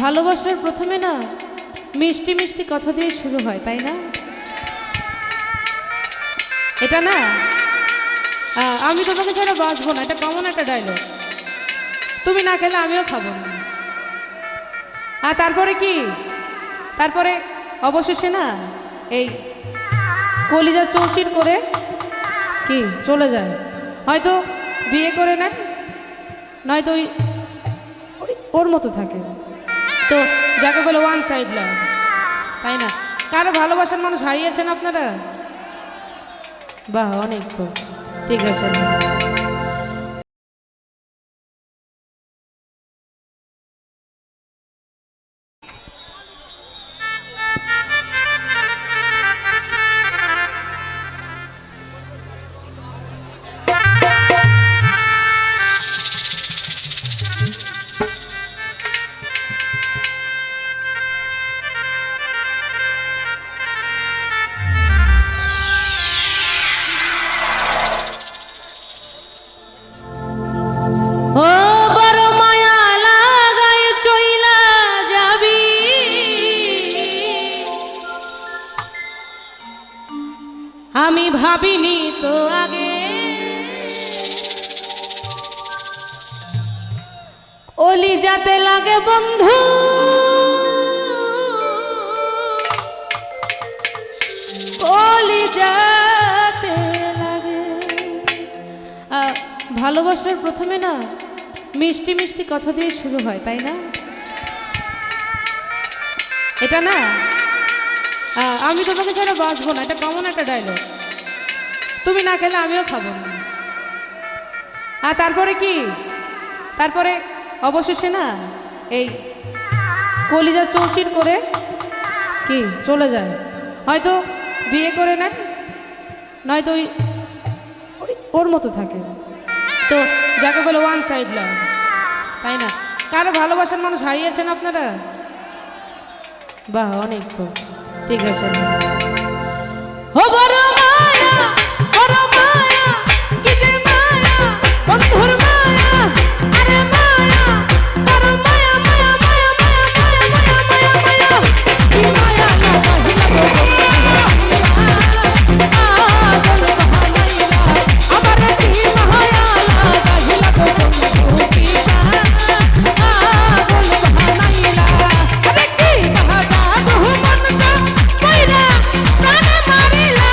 ভালোবাসার প্রথমে না মিষ্টি মিষ্টি কথা দিয়ে শুরু হয়, তাই না? এটা না আমি তোমাকে ছাড়া বাঁচবো না, এটা কমন একটা ডায়লগ। তুমি না খেলে আমিও খাবো না। আর তারপরে কি, তারপরে অবশেষে না এই কলিজা চৌচির করে কি চলে যায়, হয়তো বিয়ে করে নেয়, নয়তো ওর মতো থাকে। তো যাকে বলে ওয়ান সাইড লাভ, তাই না? কারো ভালোবাসার মানুষ হারিয়েছেন আপনারা? বাহ, অনেক। তো ঠিক আছে। আমি ভাবিনি তো আগে অলি যাতে লাগে বন্ধু, অলি যাতে লাগে। ভালোবাসার প্রথমে না মিষ্টি মিষ্টি কথা দিয়ে শুরু হয়, তাই না? এটা না আমি তোমাকে ছাড়া বাঁচবো না, এটা কমন একটা ডায়লগ। তুমি না খেলে আমিও খাবো না। আর তারপরে কি, তারপরে অবশেষে না এই কলিজা চৌচির করে কি চলে যায়, হয়তো বিয়ে করে নেয়, নয়তো ওর মতো থাকে। তো যাকে বলে ওয়ান সাইড লাভ, তাই না? কারো ভালোবাসার মানুষ হারিয়েছেন আপনারা? বাহ, অনেক। তো ঠিক আছে। ও বড় মায়া, বড় মায়া, কি যে মায়া, বন্ধুর মায়া, আরে মায়া, বড় মায়া, মায়া, মায়া, মায়া, মায়া, মায়া, মায়া, মায়া, কি মায়া লাগিলা গো আমার কি মায়া লাগিলা গো বন্ধু, কি আরে কি মায়া গো মন কইরা প্রাণ মারিলা।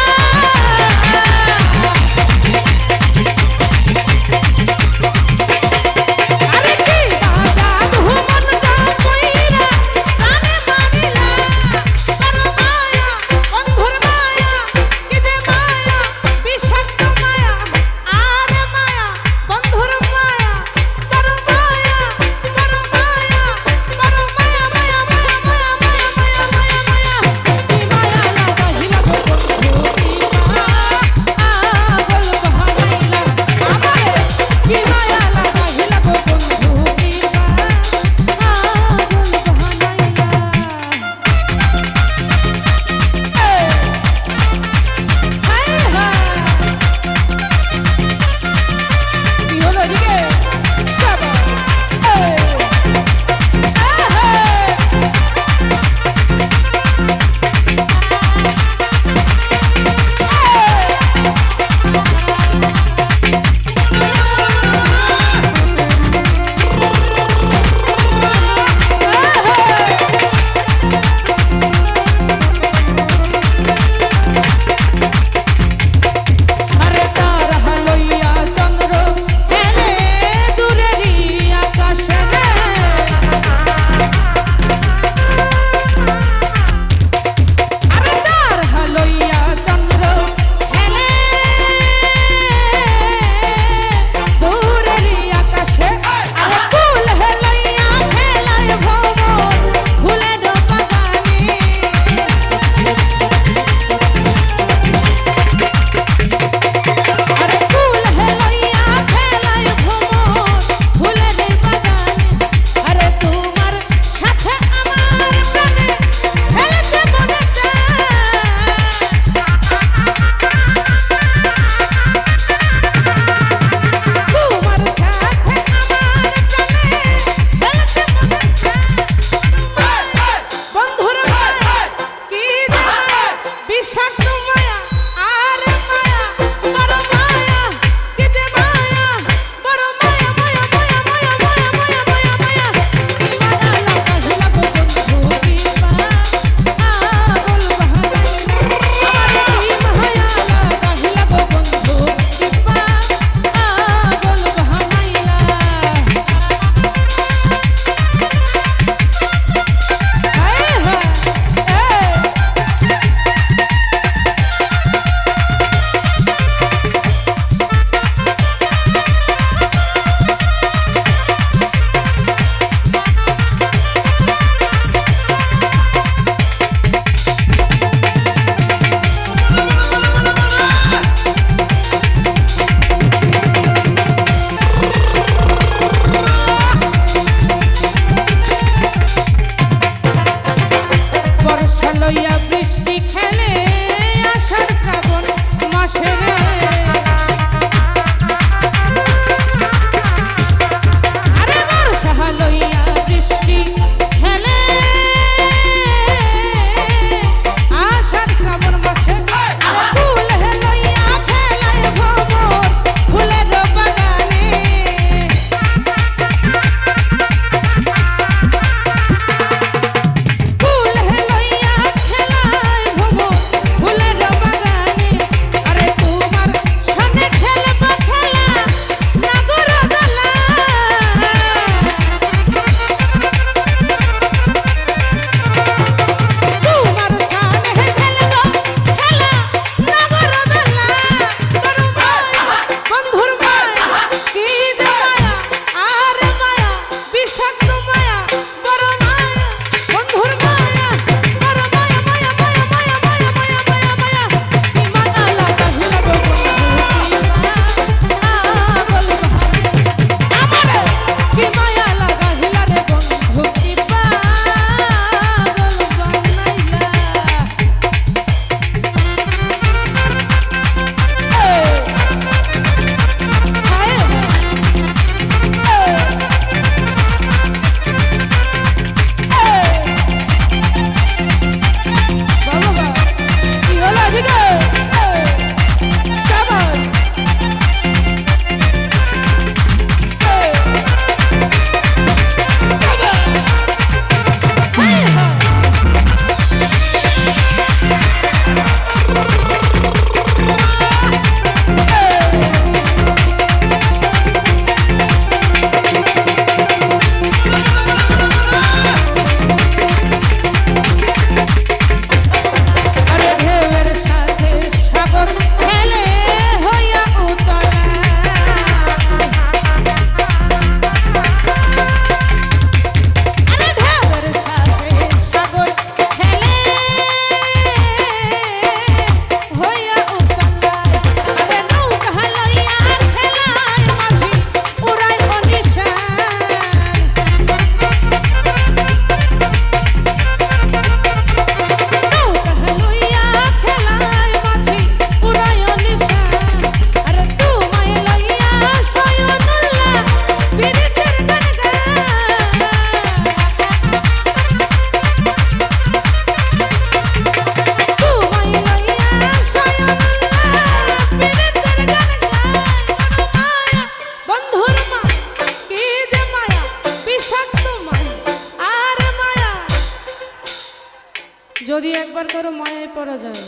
যদি একবার করো মায়ায় পড়া যায়,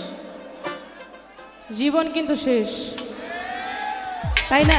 জীবন কিন্তু শেষ, তাই না?